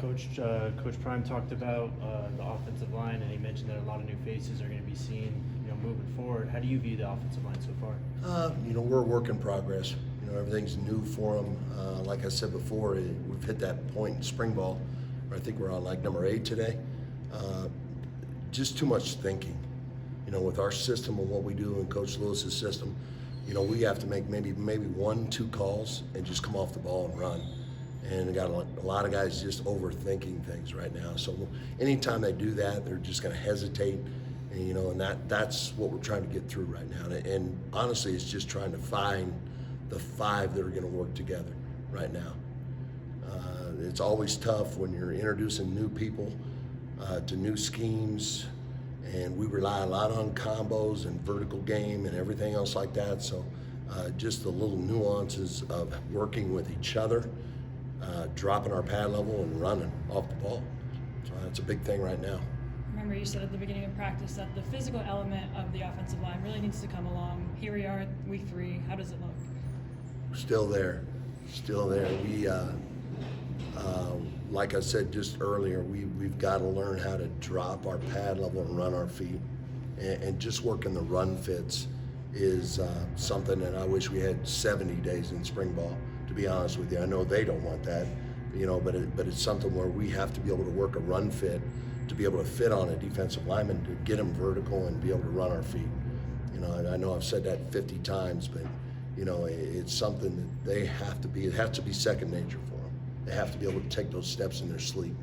Coach Prime talked about the offensive line, and he mentioned that a lot of new faces are going to be seen, moving forward. How do you view the offensive line so far? We're a work in progress. Everything's new for them. Like I said before, we've hit that point in spring ball where I think we're on like number 8 today. Just too much thinking. With our system and what we do in Coach Lewis's system, we have to make maybe 1-2 calls and just come off the ball and run. And we got a lot of guys just overthinking things right now. So anytime they do that, they're just going to hesitate. And that's what we're trying to get through right now. And honestly, it's just trying to find the 5 that are going to work together right now. It's always tough when you're introducing new people to new schemes, and we rely a lot on combos and vertical game and everything else like that. So just the little nuances of working with each other, dropping our pad level and running off the ball. So that's a big thing right now. Remember you said at the beginning of practice that the physical element of the offensive line really needs to come along. Here we are, week 3. How does it look? We're still there. We, like I said just earlier, we've got to learn how to drop our pad level and run our feet. And just working the run fits is something that I wish we had 70 days in spring ball, to be honest with you. I know they don't want that, but it's something where we have to be able to work a run fit to be able to fit on a defensive lineman, to get them vertical and be able to run our feet. I know I've said that 50 times, but it's something that they have to be. It has to be second nature for them. They have to be able to take those steps in their sleep,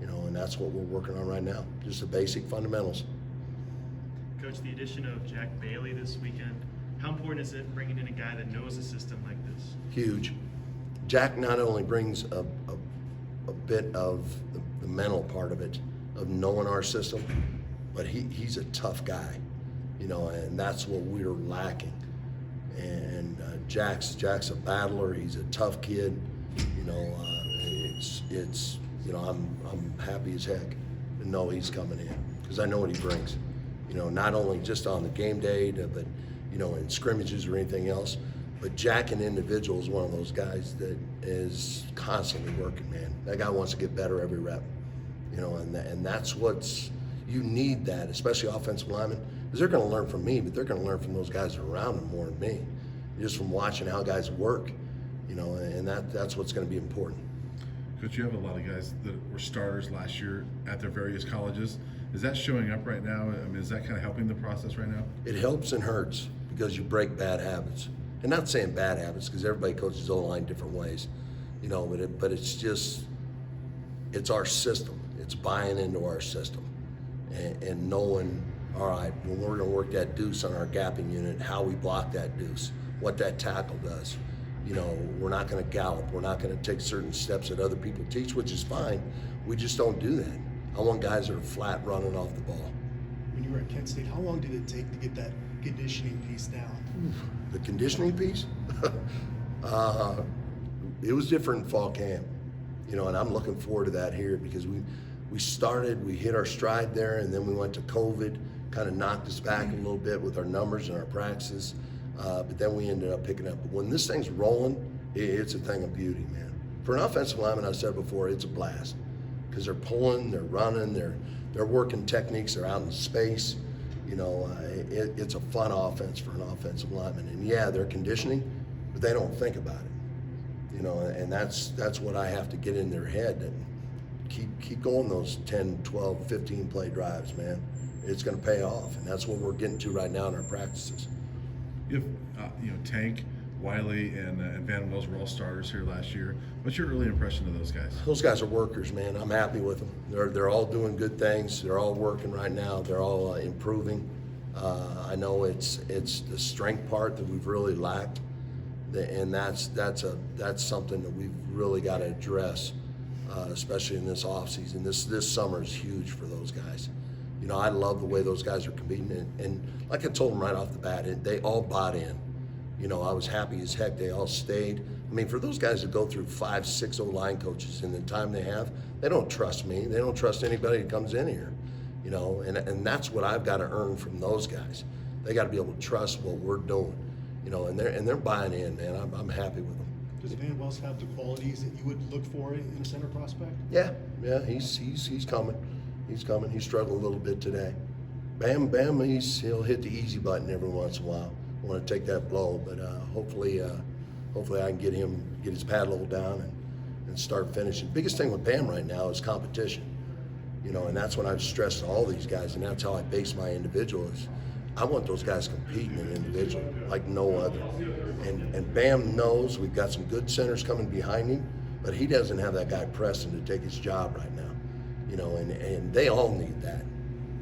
and that's what we're working on right now. Just the basic fundamentals. Coach, the addition of Jack Bailey this weekend, how important is it bringing in a guy that knows a system like this? Huge. Jack not only brings a bit of the mental part of it, of knowing our system, but he's a tough guy, and that's what we're lacking. And Jack's a battler. He's a tough kid. I'm happy as heck to know he's coming in, because I know what he brings. Not only just on the game day, but in scrimmages or anything else. But Jack, an individual, is one of those guys that is constantly working, man. That guy wants to get better every rep. And that's you need that, especially offensive linemen, because they're going to learn from me, but they're going to learn from those guys around them more than me, just from watching how guys work, and that's what's going to be important. Coach, you have a lot of guys that were starters last year at their various colleges. Is that showing up right now? Is that kind of helping the process right now? It helps and hurts, because you break bad habits. And not saying bad habits, because everybody coaches O-line different ways, but it's our system. It's buying into our system and knowing, all right, when we're going to work that deuce on our gapping unit, how we block that deuce, what that tackle does. We're not going to gallop. We're not going to take certain steps that other people teach, which is fine. We just don't do that. I want guys that are flat running off the ball. When you were at Kent State, how long did it take to get that conditioning piece down? The conditioning piece? It was different in fall camp, and I'm looking forward to that here, because we hit our stride there, and then we went to COVID, kind of knocked us back a little bit with our numbers and our practices, but then we ended up picking up. But when this thing's rolling, it's a thing of beauty, man. For an offensive lineman, I said before, it's a blast, because they're pulling, they're running, they're working techniques, they're out in space. It's a fun offense for an offensive lineman. And yeah, they're conditioning, but they don't think about it. And that's what I have to get in their head, and keep going those 10, 12, 15 play drives, man. It's going to pay off, and that's what we're getting to right now in our practices. You have, Tank, Wiley, and Van Wells were all starters here last year. What's your early impression of those guys? Those guys are workers, man. I'm happy with them. They're all doing good things. They're all working right now. They're all improving. I know it's the strength part that we've really lacked, and that's something that we've really got to address, especially in this offseason. This summer is huge for those guys. I love the way those guys are competing, and like I told them right off the bat, they all bought in. I was happy as heck they all stayed. I mean, for those guys to go through 5, 6 O-line coaches in the time they have, they don't trust me. They don't trust anybody that comes in here, and that's what I've got to earn from those guys. They got to be able to trust what we're doing, and they're buying in, man. I'm happy with them. Does Van Wells have the qualities that you would look for in a center prospect? Yeah, he's coming. He's coming. He struggled a little bit today. Bam, he'll hit the easy button every once in a while. I want to take that blow, but hopefully I can get his pad level down and start finishing. Biggest thing with Bam right now is competition. You know, and that's what I've stressed to all these guys, and that's how I base my individual is I want those guys competing in individual like no other. And Bam knows we've got some good centers coming behind him, but he doesn't have that guy pressing to take his job right now. You know, and they all need that.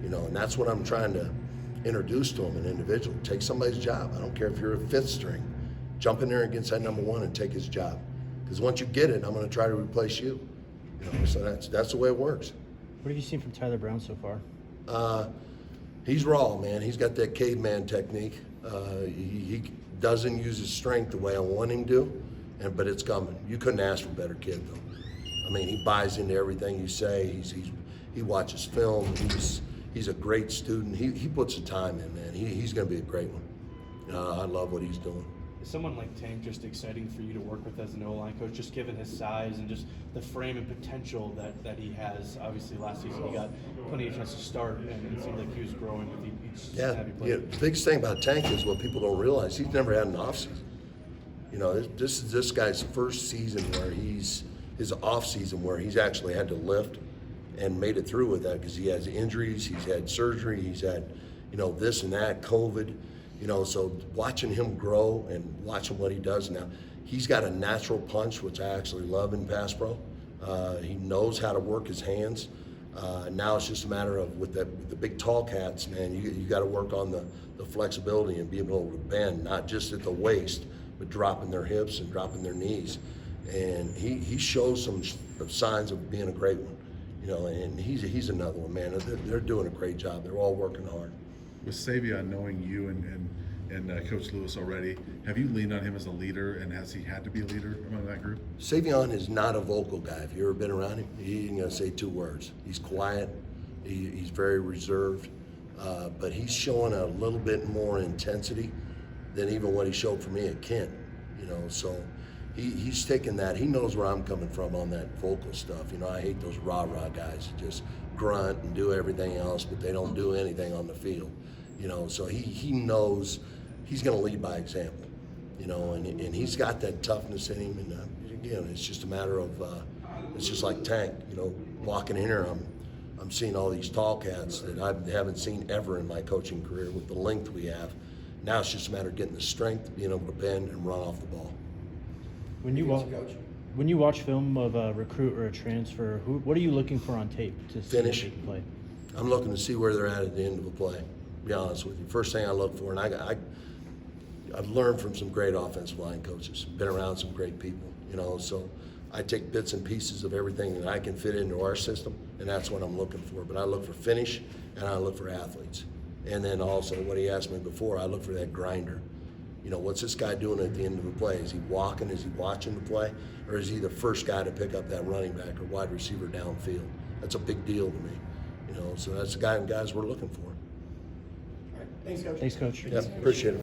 You know, and that's what I'm trying to introduce to them, an individual. Take somebody's job. I don't care if you're a fifth string. Jump in there against that number one and take his job. Because once you get it, I'm going to try to replace you. You know, so that's the way it works. What have you seen from Tyler Brown so far? He's raw, man. He's got that caveman technique. He doesn't use his strength the way I want him to, but it's coming. You couldn't ask for a better kid, though. I mean, he buys into everything you say. He watches film. He's a great student. He puts the time in, man. He's going to be a great one. I love what he's doing. Is someone like Tank just exciting for you to work with as an O-line coach, just given his size and just the frame and potential that he has? Obviously, last season he got plenty of chance to start, and it seemed like he was growing with each snap he played. The biggest thing about Tank is what people don't realize. He's never had an off season. You know, this is this guy's first season where his off season where he's actually had to lift and made it through with that because he has injuries, he's had surgery, he's had, you know, this and that, COVID. You know, so watching him grow and watching what he does now, he's got a natural punch, which I actually love in pass pro. He knows how to work his hands. Now it's just a matter of with the big tall cats, man, you got to work on the flexibility and being able to bend, not just at the waist, but dropping their hips and dropping their knees. And he shows some signs of being a great one, you know, and he's another one, man. They're doing a great job. They're all working hard. With Savion knowing you and Coach Lewis already, have you leaned on him as a leader, and has he had to be a leader among that group? Savion is not a vocal guy. If you ever been around him, he ain't gonna say two words. He's quiet. He's very reserved, but he's showing a little bit more intensity than even what he showed for me at Kent. You know, so he's taking that. He knows where I'm coming from on that vocal stuff. You know, I hate those rah-rah guys who just grunt and do everything else, but they don't do anything on the field. You know, so he knows he's going to lead by example. You know, and he's got that toughness in him. And again, it's just a matter of it's just like Tank. You know, walking in here, I'm seeing all these tall cats that I haven't seen ever in my coaching career with the length we have. Now it's just a matter of getting the strength, being able to bend and run off the ball. When you watch film of a recruit or a transfer, what are you looking for on tape to see if Finish. they can play? I'm looking to see where they're at the end of a play. To be honest with you, first thing I look for, and I've learned from some great offensive line coaches, been around some great people, you know. So I take bits and pieces of everything that I can fit into our system, and that's what I'm looking for. But I look for finish, and I look for athletes, and then also what he asked me before, I look for that grinder. You know, what's this guy doing at the end of the play? Is he walking? Is he watching the play? Or is he the first guy to pick up that running back or wide receiver downfield? That's a big deal to me. You know, so that's the guys we're looking for. Thanks, Coach. Thanks, Coach. Yep, appreciate it.